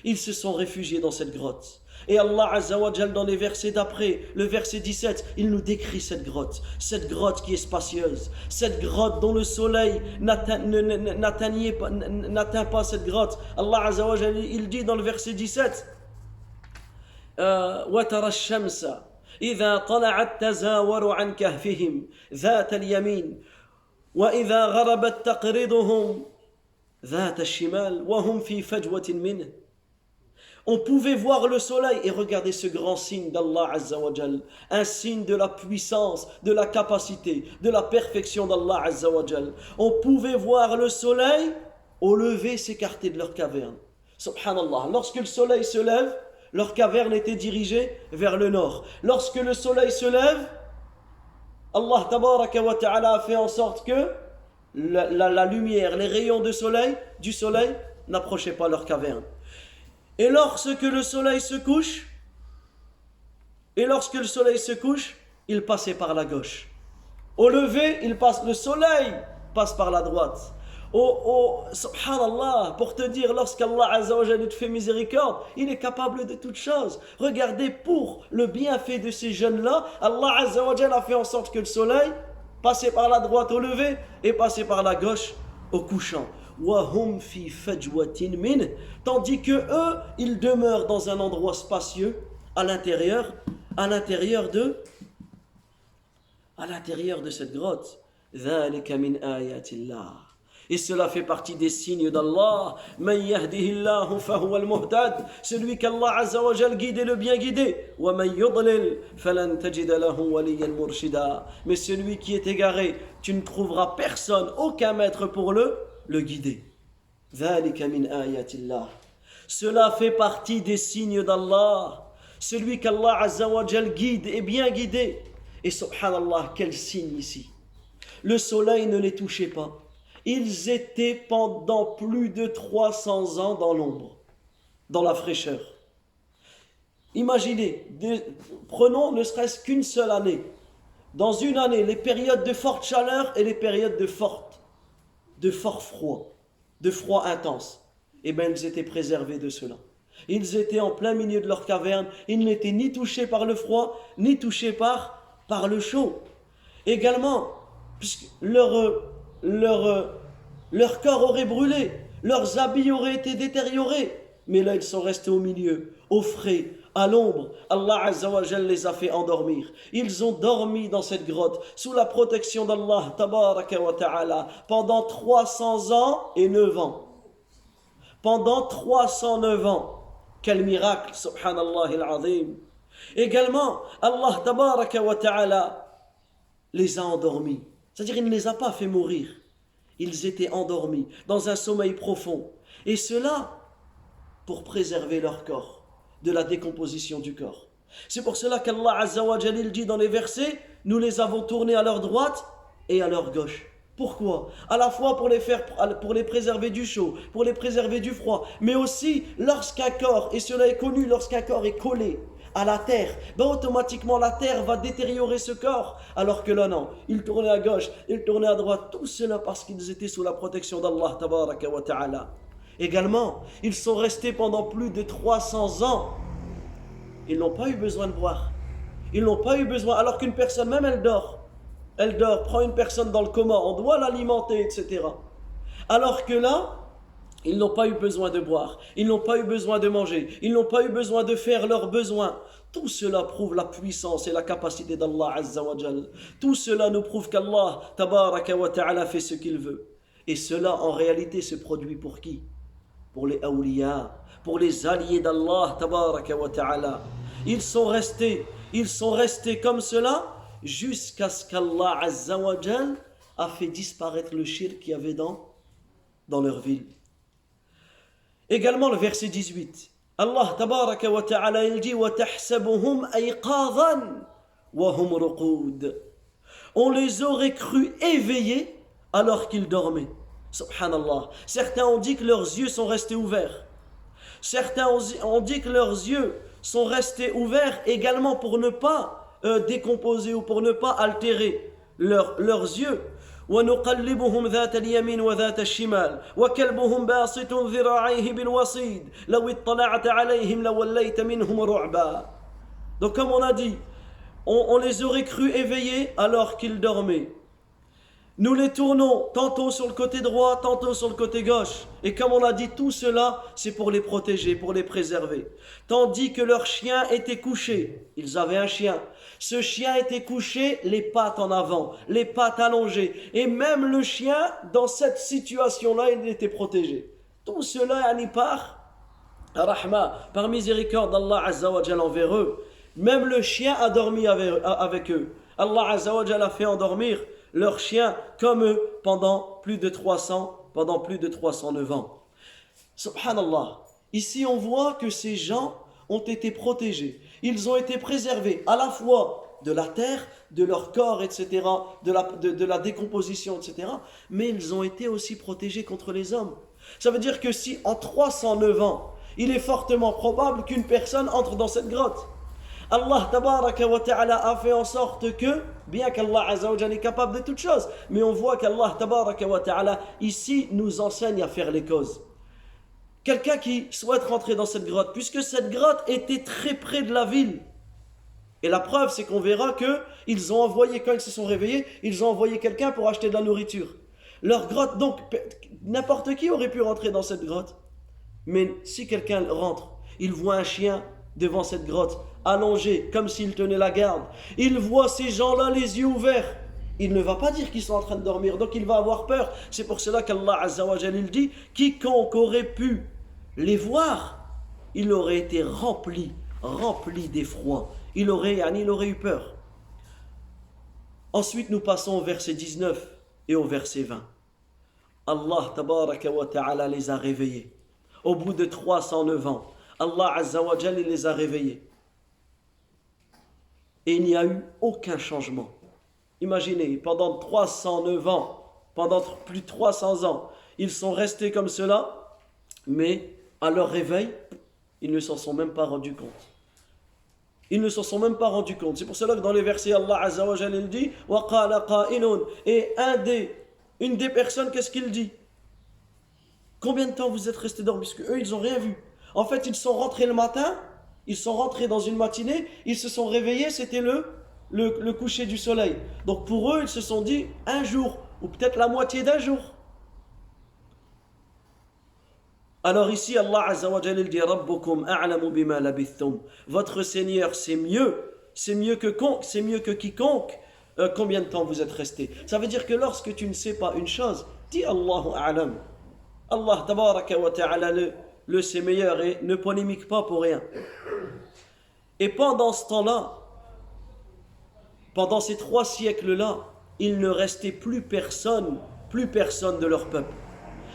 Ils se sont réfugiés dans cette grotte. Et Allah Azza wa Jal, dans les versets d'après, le verset 17, il nous décrit cette grotte qui est spacieuse, cette grotte dont le soleil n'atteint pas cette grotte. Allah Azza wa Jal, il dit dans le verset 17, وَتَرَى الشَّمْسَ إِذَا طَلَعَتْ تَزَاوَرُ عَنْ كَهْفِهِمْ ذَاتَ الْيَمِينِ وَإِذَا غَرَبَتْ تَقْرِضُهُمْ ذات الشمال وهم في فجوة منه. On pouvait voir le soleil et regarder ce grand signe d'Allah Azza wa Jal, un signe de la puissance, de la capacité, de la perfection d'Allah Azza wa Jal. On pouvait voir le soleil au lever s'écarter de leur caverne. Subhanallah, lorsque le soleil se lève, leur caverne était dirigée vers le nord. Lorsque le soleil se lève, Allah tabaraka wa ta'ala a fait en sorte que la lumière, les rayons du soleil n'approchaient pas leur caverne. Et lorsque le soleil se couche, il passait par la gauche. Au lever, le soleil passe par la droite. Subhanallah, pour te dire, lorsqu'Allah Azza wa Jalla te fait miséricorde, il est capable de toutes choses. Regardez, pour le bienfait de ces jeunes-là, Allah Azza wa Jalla a fait en sorte que le soleil passait par la droite au lever et passait par la gauche au couchant. وَهُمْ فِي فَجْوَةٍ مِّنْهِ. Tandis que eux, ils demeurent dans un endroit spacieux à l'intérieur de cette grotte. ذَلِكَ مِنْ آيَاتِ اللَّهِ. Et cela fait partie des signes d'Allah. مَنْ يَهْدِهِ اللَّهُ فَهُوَ الْمُهْتَدِ. Celui qu'Allah Azza wa Jal guide est le bien guidé. وَمَنْ يُضْلِلْ فَلَنْ تَجِدَ لَهُ وَلِيًّا مُرْشِدًا. Mais celui qui est égaré, tu ne trouveras personne, aucun maître pour le guider. ذَلِكَ مِنْ آيَاتِ اللَّهِ. Cela fait partie des signes d'Allah. Celui qu'Allah Azza wa Jal guide est bien guidé. Et subhanallah, quel signe ici. Le soleil ne les touchait pas. Ils étaient pendant plus de 300 ans dans l'ombre, dans la fraîcheur. Imaginez, prenons ne serait-ce qu'une seule année. Dans une année, les périodes de forte chaleur et les périodes de fort froid, de froid intense. Eh bien, ils étaient préservés de cela. Ils étaient en plein milieu de leur caverne. Ils n'étaient ni touchés par le froid, ni touchés par le chaud. Également, puisque leur corps aurait brûlé, leurs habits auraient été détériorés. Mais là, ils sont restés au milieu, au frais, à l'ombre. Allah Azza wa Jal les a fait endormir. Ils ont dormi dans cette grotte, sous la protection d'Allah Tabaraka wa Ta'ala, pendant 300 ans et 9 ans. Pendant 309 ans. Quel miracle, subhanallah al-azim. Également, Allah Tabaraka wa Ta'ala les a endormis. C'est-à-dire, il ne les a pas fait mourir. Ils étaient endormis dans un sommeil profond. Et cela pour préserver leur corps de la décomposition du corps. C'est pour cela qu'Allah Azza wa Jal dit dans les versets, nous les avons tournés à leur droite et à leur gauche. Pourquoi? À la fois pour les préserver du chaud, pour les préserver du froid, mais aussi lorsqu'un corps, et cela est connu, lorsqu'un corps est collé à la terre, ben automatiquement la terre va détériorer ce corps, alors que là non, ils tournaient à gauche, ils tournaient à droite, tout cela parce qu'ils étaient sous la protection d'Allah Tabaraka wa Ta'ala. Également, ils sont restés pendant plus de 300 ans. Ils n'ont pas eu besoin de boire. Ils n'ont pas eu besoin, alors qu'une personne, même elle dort, prend une personne dans le coma, on doit l'alimenter, etc. Alors que là, ils n'ont pas eu besoin de boire, ils n'ont pas eu besoin de manger, ils n'ont pas eu besoin de faire leurs besoins. Tout cela prouve la puissance et la capacité d'Allah Azza wa Jal. Tout cela nous prouve qu'Allah Tabaraka wa Ta'ala fait ce qu'il veut. Et cela en réalité se produit pour qui? Pour les awliya, pour les alliés d'Allah Tabaraka wa Ta'ala. Ils sont restés comme cela jusqu'à ce qu'Allah Azza wa Jal a fait disparaître le shirk qu'il y avait dans leur ville. Également le verset 18. Allah Tabaraka wa Ta'ala il dit وَتَحْسَبُهُمْ أَيْقَاظًا وَهُمْ رُقُودٌ. On les aurait cru éveillés alors qu'ils dormaient. Subhanallah. Certains ont dit que leurs yeux sont restés ouverts. Certains ont dit que leurs yeux sont restés ouverts également pour ne pas décomposer ou pour ne pas altérer leurs yeux. وَنُقَلِّبُهُمْ ذَاتَ الْيَمِينِ وَذَاتَ الشِّمَالِ وَكَلْبُهُم بَاسِطٌ ذِرَاعَيْهِ بِالْوَصِيدِ لَوِ اطَّلَعْتَ عَلَيْهِمْ لَوَلَّيْتَ مِنْهُمْ رُعْبًا. Donc comme on a dit, on les aurait cru éveillés alors qu'ils dormaient. Nous les tournons tantôt sur le côté droit, tantôt sur le côté gauche. Et comme on a dit, tout cela, c'est pour les protéger, pour les préserver. Tandis que leur chien était couché, ils avaient un chien. Ce chien était couché, les pattes en avant, les pattes allongées. Et même le chien, dans cette situation-là, il était protégé. Tout cela, par miséricorde d'Allah Azza wa Jal envers eux. Même le chien a dormi avec eux. Allah Azza wa Jal a fait endormir leur chien comme eux pendant plus de 309 ans. Subhanallah. Ici, on voit que ces gens ont été protégés. Ils ont été préservés à la fois de la terre, de leur corps, etc., de la décomposition, etc., mais ils ont été aussi protégés contre les hommes. Ça veut dire que si en 309 ans, il est fortement probable qu'une personne entre dans cette grotte, Allah tabaraka wa ta'ala a fait en sorte que, bien qu'Allah Azza wa Jalla est capable de toutes choses, mais on voit qu'Allah tabaraka wa ta'ala ici nous enseigne à faire les causes. Quelqu'un qui souhaite rentrer dans cette grotte, puisque cette grotte était très près de la ville. Et la preuve, c'est qu'on verra qu'ils ont envoyé, quand ils se sont réveillés, ils ont envoyé quelqu'un pour acheter de la nourriture. Leur grotte, donc, n'importe qui aurait pu rentrer dans cette grotte. Mais si quelqu'un rentre, il voit un chien devant cette grotte, allongé, comme s'il tenait la garde. Il voit ces gens-là les yeux ouverts. Il ne va pas dire qu'ils sont en train de dormir, donc il va avoir peur. C'est pour cela qu'Allah Azza wa Jalla dit, quiconque aurait pu les voir, il aurait été rempli d'effroi. Il aurait eu peur. Ensuite, nous passons au verset 19 et au verset 20. Allah tabaraka wa ta'ala les a réveillés. Au bout de 309 ans, Allah Azza wa Jalla les a réveillés. Et il n'y a eu aucun changement. Imaginez, pendant 309 ans, pendant plus de 300 ans, ils sont restés comme cela, mais à leur réveil, ils ne s'en sont même pas rendus compte. Ils ne s'en sont même pas rendus compte. C'est pour cela que dans les versets, Allah Azza wa Jalla dit wa qala qa'ilun. Et une des personnes, qu'est-ce qu'il dit? Combien de temps vous êtes restés dormir? Parce qu'eux, ils n'ont rien vu. En fait, ils sont rentrés le matin, ils sont rentrés dans une matinée, ils se sont réveillés, c'était le coucher du soleil. Donc pour eux, ils se sont dit un jour, ou peut-être la moitié d'un jour. Alors ici, Allah Azza wa Jalla dit Rabbukum a'lamu bima labithum. Votre Seigneur, c'est mieux que quiconque. Combien de temps vous êtes restés? Ça veut dire que lorsque tu ne sais pas une chose, dis Allahu a'lam. Allah tabaraka wa ta'ala le sait meilleur et ne polémique pas pour rien. Et pendant ce temps-là, pendant ces 3 siècles-là, il ne restait plus personne de leur peuple.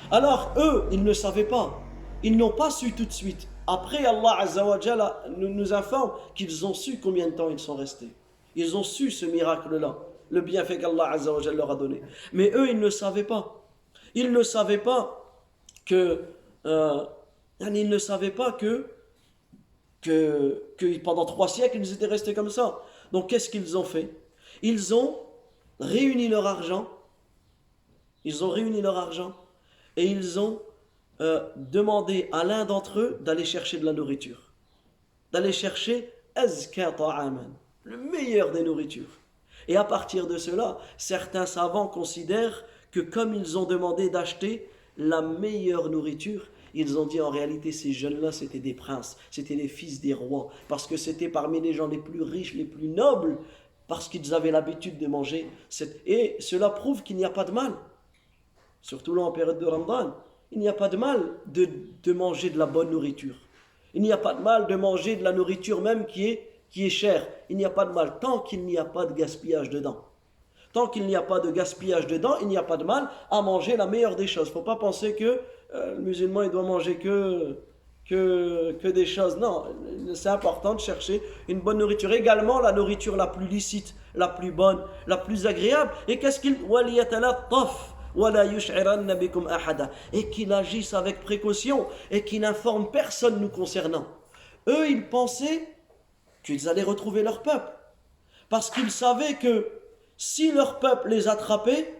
Alors eux, ils ne savaient pas. Ils n'ont pas su tout de suite. Après, Allah Azza wa Jalla nous informe qu'ils ont su combien de temps ils sont restés. Ils ont su ce miracle-là, le bienfait qu'Allah Azza wa Jalla leur a donné. Mais eux, ils ne savaient pas. Ils ne savaient pas que pendant 3 siècles, ils étaient restés comme ça. Donc, qu'est-ce qu'ils ont fait? Ils ont réuni leur argent. Et ils ont demandé à l'un d'entre eux d'aller chercher de la nourriture. D'aller chercher azka ta'aman, le meilleur des nourritures. Et à partir de cela, certains savants considèrent que comme ils ont demandé d'acheter la meilleure nourriture, ils ont dit en réalité ces jeunes-là c'était des princes, c'était les fils des rois, parce que c'était parmi les gens les plus riches, les plus nobles, parce qu'ils avaient l'habitude de manger. Et cela prouve qu'il n'y a pas de mal, surtout là en période de Ramadan, il n'y a pas de mal de manger de la bonne nourriture. Il n'y a pas de mal de manger de la nourriture même qui est chère. Il n'y a pas de mal tant qu'il n'y a pas de gaspillage dedans. Tant qu'il n'y a pas de gaspillage dedans, il n'y a pas de mal à manger la meilleure des choses. Il ne faut pas penser que le musulman il doit manger que des choses. Non, c'est important de chercher une bonne nourriture. Également la nourriture la plus licite, la plus bonne, la plus agréable. Et qu'est-ce qu'il et qu'il agisse avec précaution et qu'il n'informe personne nous concernant. Eux, ils pensaient qu'ils allaient retrouver leur peuple. Parce qu'ils savaient que si leur peuple les attrapait,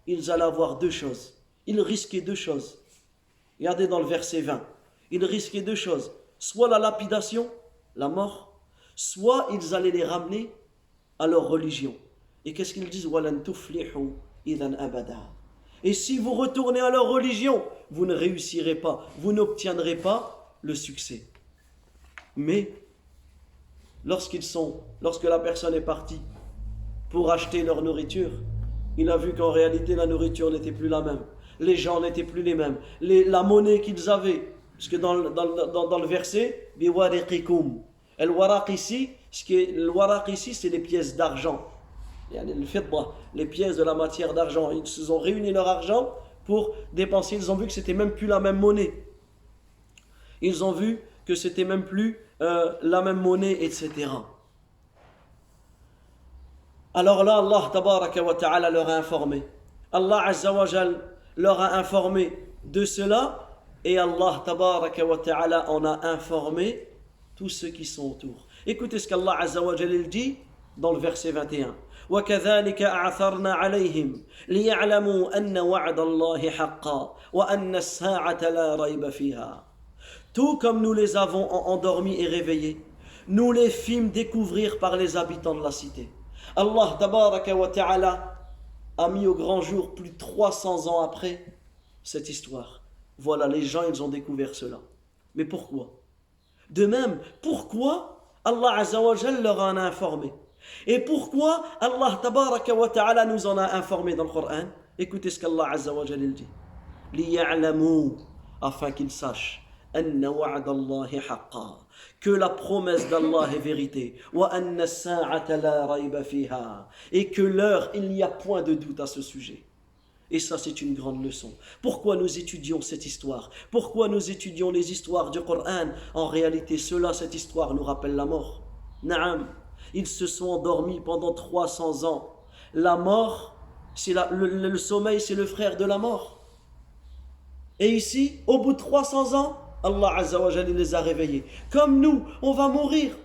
ils allaient avoir 2 choses. Ils risquaient 2 choses. Regardez dans le verset 20. Ils risquaient 2 choses. Soit la lapidation, la mort, soit ils allaient les ramener à leur religion. Et qu'est-ce qu'ils disent? Et si vous retournez à leur religion, vous ne réussirez pas, vous n'obtiendrez pas le succès. Mais lorsque la personne est partie pour acheter leur nourriture, il a vu qu'en réalité la nourriture n'était plus la même. Les gens n'étaient plus les mêmes. La monnaie qu'ils avaient, parce que dans le verset, biwariqikum. Le waraq ici, c'est les pièces d'argent. Les pièces de la matière d'argent. Ils se sont réunis leur argent pour dépenser. Ils ont vu que c'était même plus la même monnaie. Ils ont vu que c'était même plus la même monnaie, etc. Alors là, Allah tabaraka wa ta'ala leur a informé. Allah azza wa jal leur a informé de cela et Allah tabaraka wa ta'ala en a informé tous ceux qui sont autour. Écoutez ce qu'Allah azza wa jal dit dans le verset 21. وَكَذَلِكَ أَعْثَرْنَا عَلَيْهِمْ لِيَعْلَمُوا أَنَّ وَعْدَ اللَّهِ حَقًّا وَأَنَّ السَّاعَةَ لَا رَيْبَ فِيهَا. Tout comme nous les avons endormis et réveillés, nous les fîmes découvrir par les habitants de la cité. Allah tabaraka wa ta'ala a mis au grand jour plus de 300 ans après cette histoire. Voilà, les gens, ils ont découvert cela. Mais pourquoi? De même, pourquoi Allah azza wa jal leur en a informé? Et pourquoi Allah tabaraka wa ta'ala nous en a informé dans le Coran? Écoutez ce qu'Allah azza wa jal dit. Liya'lamu, afin qu'ils sachent anna wa'da Allahi haqqa, que la promesse d'Allah est vérité, wa anna as-sa'ata la rayba fiha, et que l'heure, il n'y a point de doute à ce sujet. Et ça, c'est une grande leçon. Pourquoi nous étudions cette histoire? Pourquoi nous étudions les histoires du Coran? En réalité, cette histoire nous rappelle la mort. Naam, ils se sont endormis pendant 300 ans. La mort, le sommeil, c'est le frère de la mort. Et ici, au bout de 300 ans, Allah Azza wa Jalla les a réveillés. Comme nous, on va mourir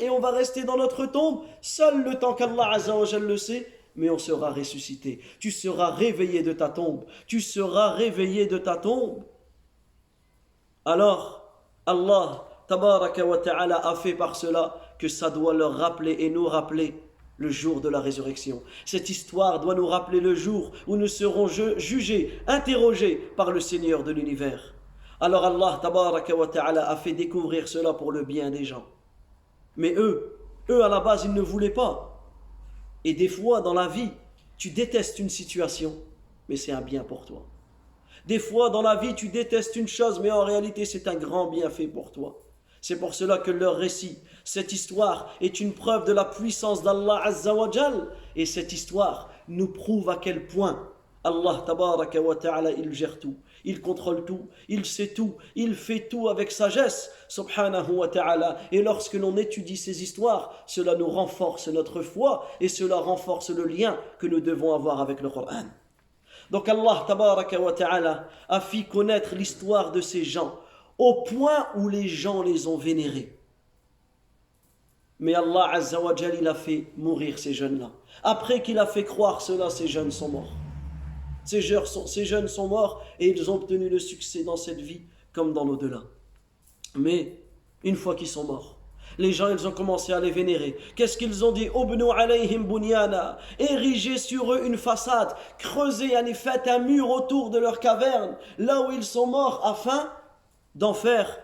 et on va rester dans notre tombe. Seul le temps qu'Allah Azza wa Jalla le sait, mais on sera ressuscité. Tu seras réveillé de ta tombe. Tu seras réveillé de ta tombe. Alors, Allah Tabaraka wa Ta'ala a fait par cela que ça doit leur rappeler et nous rappeler le jour de la résurrection. Cette histoire doit nous rappeler le jour où nous serons jugés, interrogés par le Seigneur de l'univers. Alors Allah Tabaraka wa Ta'ala a fait découvrir cela pour le bien des gens. Mais eux à la base, ils ne voulaient pas. Et des fois, dans la vie, tu détestes une situation, mais c'est un bien pour toi. Des fois, dans la vie, tu détestes une chose, mais en réalité, c'est un grand bienfait pour toi. C'est pour cela que leur récit, cette histoire, est une preuve de la puissance d'Allah Azza wa Jal. Et cette histoire nous prouve à quel point Allah Tabaraka wa Ta'ala, il gère tout, il contrôle tout, il sait tout, il fait tout avec sagesse, subhanahu wa ta'ala. Et lorsque l'on étudie ces histoires, cela nous renforce notre foi et cela renforce le lien que nous devons avoir avec le Coran. Donc Allah Tabaraka wa Ta'ala a fait connaître l'histoire de ces gens au point où les gens les ont vénérés. Mais Allah Azza wa Jal, il a fait mourir ces jeunes-là. Après qu'il a fait croire cela, ces jeunes sont morts. Ces jeunes sont morts et ils ont obtenu le succès dans cette vie comme dans l'au-delà. Mais une fois qu'ils sont morts, les gens, ils ont commencé à les vénérer. Qu'est-ce qu'ils ont dit? Ubnu alayhim bunyana, érigez sur eux une façade, creusez, faites un mur autour de leur caverne, là où ils sont morts, afin d'en faire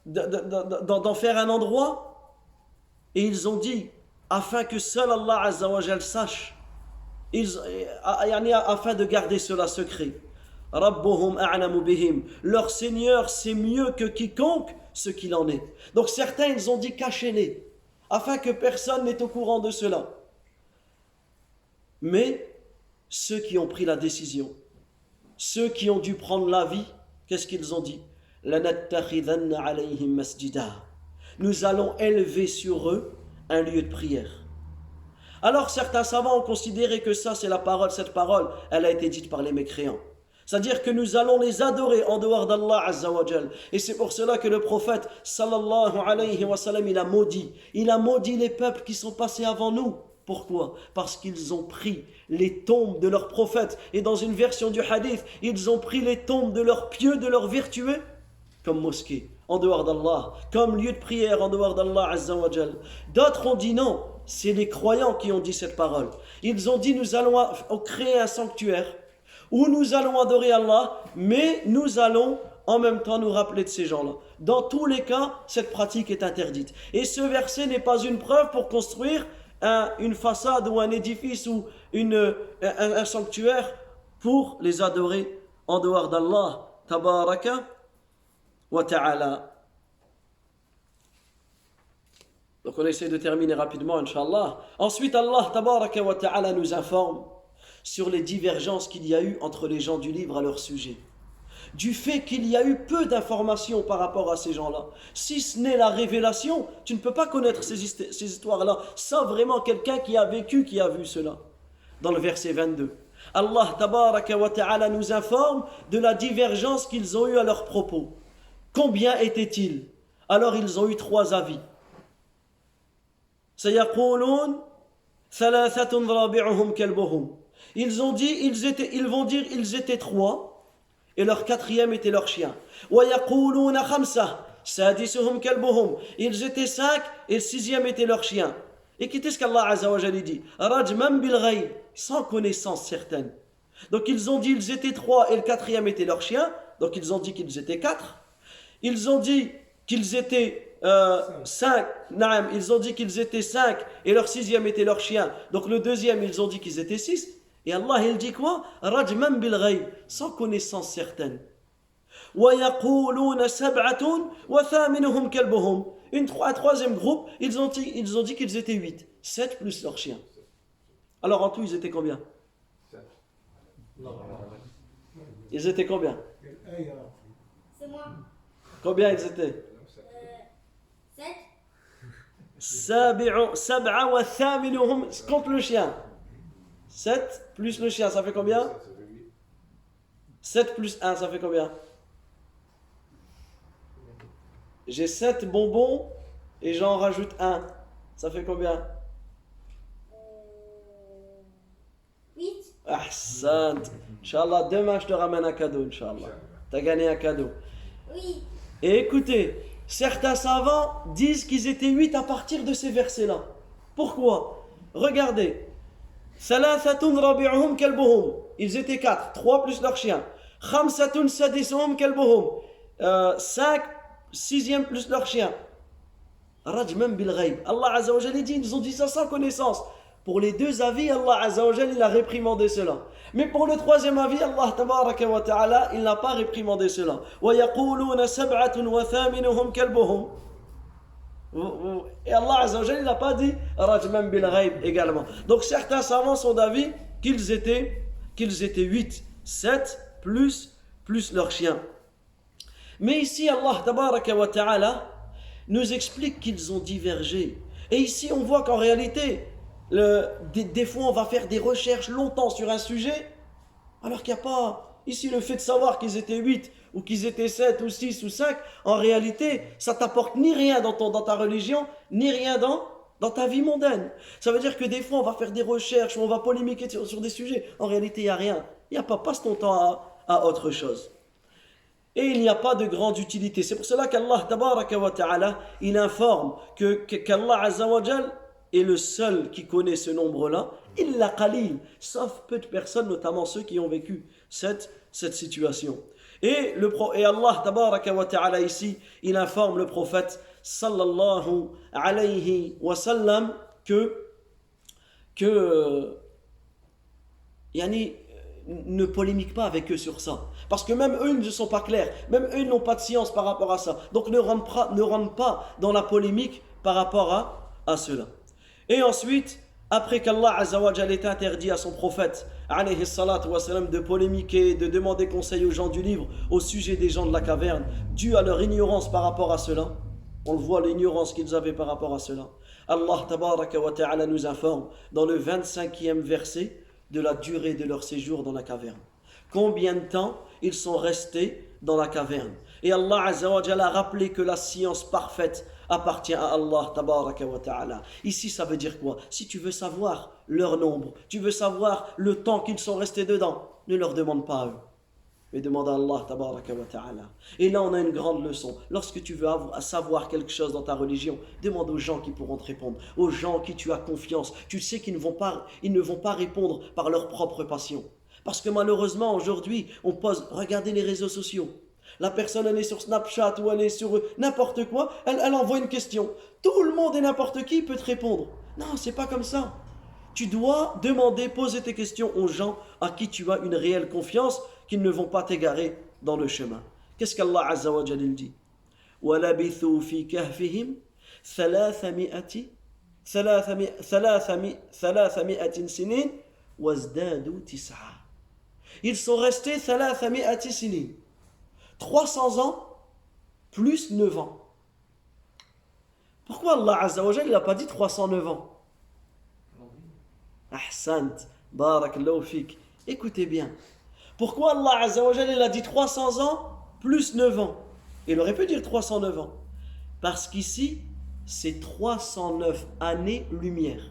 un endroit. Et ils ont dit, afin que seul Allah Azza wa Jal sache, afin de garder cela secret. Rabbuhum a'lamu bihim, leur Seigneur sait mieux que quiconque ce qu'il en est. Donc certains, ils ont dit cachez-les, afin que personne n'est au courant de cela. Mais ceux qui ont pris la décision, ceux qui ont dû prendre la vie, qu'est-ce qu'ils ont dit? Lanattakhidanna alayhim masjida, nous allons élever sur eux un lieu de prière. Alors certains savants ont considéré que ça, c'est la parole, cette parole, elle a été dite par les mécréants. C'est-à-dire que nous allons les adorer en dehors d'Allah Azza wa Jal. Et c'est pour cela que le prophète sallallahu alayhi wa sallam, il a maudit les peuples qui sont passés avant nous. Pourquoi? Parce qu'ils ont pris les tombes de leurs prophètes. Et dans une version du hadith, ils ont pris les tombes de leurs pieux, de leurs vertueux, comme mosquée, en dehors d'Allah, comme lieu de prière en dehors d'Allah Azza wa Jal. D'autres ont dit non, c'est les croyants qui ont dit cette parole. Ils ont dit nous allons créer un sanctuaire où nous allons adorer Allah, mais nous allons en même temps nous rappeler de ces gens-là. Dans tous les cas, cette pratique est interdite. Et ce verset n'est pas une preuve pour construire une façade ou un édifice ou un sanctuaire pour les adorer en dehors d'Allah tabaraka wa ta'ala. Donc on essaie de terminer rapidement, Inch'Allah. Ensuite, Allah tabaraka wa ta'ala nous informe sur les divergences qu'il y a eu entre les gens du livre à leur sujet. Du fait qu'il y a eu peu d'informations par rapport à ces gens-là. Si ce n'est la révélation, tu ne peux pas connaître ces histoires-là sans vraiment quelqu'un qui a vécu, qui a vu cela. Dans le verset 22. Allah tabaraka wa ta'ala nous informe de la divergence qu'ils ont eue à leur propos. Combien étaient-ils? Alors ils ont eu 3 avis. Sayaqulun thalathatun rabi'uhum kalbuhum. Ils vont dire ils étaient 3 et leur 4e était leur chien. Wa yaquluna khamsa sadisuhum kalbuhum. Ils étaient 5 et le 6e était leur chien. Et qu'est-ce qu'Allah Azza wa Jalla dit? Rajman bil ghayb, sans connaissance certaine. Donc ils ont dit ils étaient 3 et le 4e était leur chien. Donc ils ont dit qu'ils étaient 4. Ils ont dit qu'ils étaient 5. Ils ont dit qu'ils étaient 5 et leur 6e était leur chien. Donc le 2e ils ont dit qu'ils étaient 6. Et Allah il dit quoi? Rajman bil ghayb, sans connaissance certaine. Wa yaquluna sab'atun wa thaminuhum kalbuhum. Un 3e groupe, ils ont dit qu'ils étaient 8. 7 plus leur chien. Alors en tout, ils étaient combien? Ils étaient combien? C'est moi. Combien ils étaient? 7. Sab'a wa thaminuhum, compte le chien. 7 plus le chien, ça fait combien? 7 plus 1, ça fait combien? J'ai 7 bonbons et j'en rajoute 1. Ça fait combien? 8. Ahsan. Inch'Allah, demain je te ramène un cadeau, Inch'Allah. Tu as gagné un cadeau. Oui. Et écoutez, certains savants disent qu'ils étaient 8 à partir de ces versets-là. Pourquoi? Regardez. Thalathatun rabi'uhum kalbuhum. Ils étaient 4, 3 plus leur chien. Khamsatun sadisuhum kalbuhum. 5, 6e plus leur chien. Rajman bil ghayb. Allah Azza wa Jalla dit, ils ont dit ça sans connaissance. Pour les 2 avis, Allah Azza wa Jalla, il a réprimandé cela. Mais pour le 3e avis, Allah tabaraka wa ta'ala, il n'a pas réprimandé cela. Wa yaquluna sab'atun wa thaminuhum kalbuhum. Et Allah Azza wa Jalla, il n'a pas dit Rajman bil ghayb également. Donc certains savants sont d'avis qu'ils étaient 8, 7 plus leur chien. Mais ici, Allah tabaraka wa ta'ala nous explique qu'ils ont divergé. Et ici, on voit qu'en réalité, des fois, on va faire des recherches longtemps sur un sujet, alors qu'il n'y a pas... Ici, le fait de savoir qu'ils étaient 8, ou qu'ils étaient 7, ou 6, ou 5, en réalité, ça t'apporte ni rien dans ta religion, ni rien dans ta vie mondaine. Ça veut dire que des fois, on va faire des recherches, ou on va polémiquer sur des sujets. En réalité, il n'y a rien. Il n'y a pas, passe ton temps à autre chose. Et il n'y a pas de grande utilité. C'est pour cela qu'Allah tabaraka wa ta'ala, il informe qu'Allah Azza wa Jal est le seul qui connaît ce nombre-là, illa qalil, sauf peu de personnes, notamment ceux qui ont vécu cette situation. Et Allah tabaraka wa ta'ala ici, il informe le prophète sallallahu alayhi wa sallam que yani, ne polémique pas avec eux sur ça. Parce que même eux, ils ne sont pas clairs. Même eux, ils n'ont pas de science par rapport à ça. Donc ne rentre pas dans la polémique par rapport à cela. Et ensuite, après qu'Allah Azza wa Jalla ait interdit à son prophète alayhi salatu wa salam, de polémiquer, de demander conseil aux gens du livre au sujet des gens de la caverne, dû à leur ignorance par rapport à cela, on le voit, l'ignorance qu'ils avaient par rapport à cela, Allah tabaraka wa ta'ala nous informe dans le 25e verset de la durée de leur séjour dans la caverne. Combien de temps ils sont restés dans la caverne. Et Allah Azza wa Jalla a rappelé que la science parfaite appartient à Allah tabaraka wa ta'ala. Ici, ça veut dire quoi? Si tu veux savoir leur nombre, tu veux savoir le temps qu'ils sont restés dedans, ne leur demande pas à eux, mais demande à Allah tabaraka wa ta'ala. Et là, on a une grande leçon. Lorsque tu veux savoir quelque chose dans ta religion, demande aux gens qui pourront te répondre, aux gens en qui tu as confiance. Tu sais qu'ils ne vont pas répondre par leur propre passion. Parce que malheureusement, aujourd'hui, regardez les réseaux sociaux. La personne, elle est sur Snapchat ou elle est sur n'importe quoi, elle envoie une question. Tout le monde et n'importe qui peut te répondre. Non, c'est pas comme ça. Tu dois demander, poser tes questions aux gens à qui tu as une réelle confiance, qu'ils ne vont pas t'égarer dans le chemin. Qu'est-ce qu'Allah Azza wa Jalla dit? وَلَبِثُوا فِي كَهْفِهِمْ 300 سِنِينَ وَازْدَادُوا تِسْعًا. Ils sont restés 300 سِنِينَ, 300 ans plus 9 ans. Pourquoi Allah Azza wa Jalla n'a pas dit 309 ans? Ahsant, barakallahu fik. Écoutez bien. Pourquoi Allah Azza wa Jalla a dit 300 ans plus 9 ans? Il aurait pu dire 309 ans. Parce qu'ici, c'est 309 années-lumière.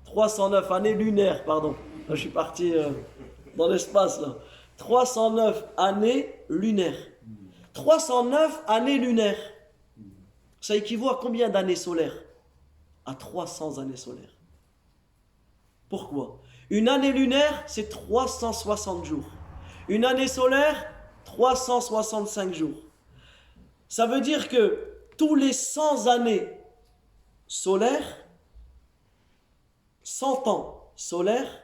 309 années lunaires, pardon. Je suis parti dans l'espace là. 309 années lunaires. 309 années lunaires. Ça équivaut à combien d'années solaires? À 300 années solaires. Pourquoi? Une année lunaire, c'est 360 jours. Une année solaire, 365 jours. Ça veut dire que tous les 100 années solaires, 100 ans solaires,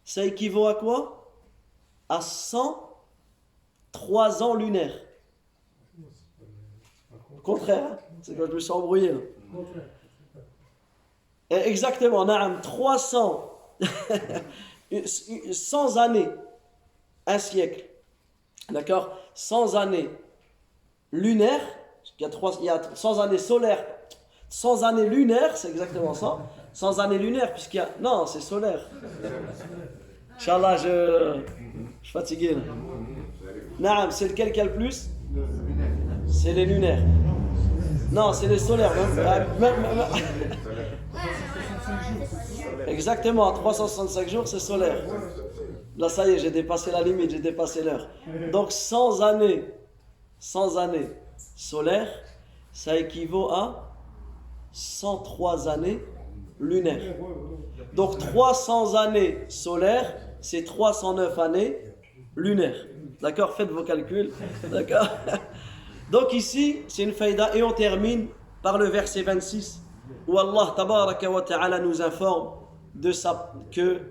ça équivaut à quoi? À 103 ans lunaires. Au contraire, c'est quand je me suis embrouillé là. Exactement, naam, 300 100 années, un siècle, d'accord, 100 années lunaires, il y a 100 années solaires, 100 années lunaires, c'est exactement ça, 100 années lunaires, puisqu'il y a, non, c'est solaire. Inch'Allah, je suis fatigué là. Naam, c'est lequel qui a le plus? C'est les lunaires. Non, c'est les solaires. Exactement, 365 jours, c'est solaire. Là, ça y est, j'ai dépassé la limite, j'ai dépassé l'heure. Donc, 100 années solaires, ça équivaut à 103 années lunaires. Donc, 300 années solaires, c'est 309 années lunaires. D'accord? Faites vos calculs. D'accord? Donc, ici, c'est une faïda, et on termine par le verset 26, où Allah tabaraka wa ta'ala nous informe de ça, que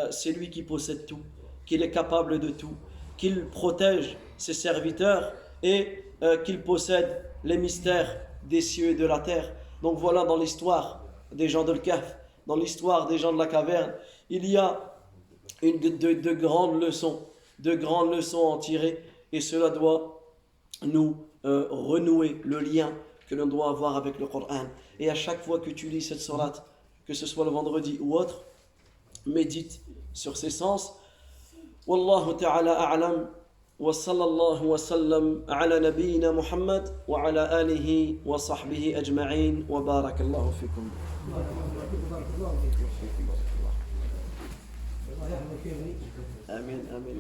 c'est lui qui possède tout, qu'il est capable de tout, qu'il protège ses serviteurs et qu'il possède les mystères des cieux et de la terre. Donc voilà, dans l'histoire des gens de l'Kahf, dans l'histoire des gens de la caverne, il y a de grandes leçons à en tirer, et cela doit nous renouer le lien que l'on doit avoir avec le Coran. Et à chaque fois que tu lis cette sourate, que ce soit le vendredi ou autre, médite sur ses sens. Wallahu ta'ala a'lam, wa sallallahu wa sallam ala nabiyyina Muhammad wa ala alihi wa sahbihi ajma'in, wa barakallahu fikum. Amin, amin.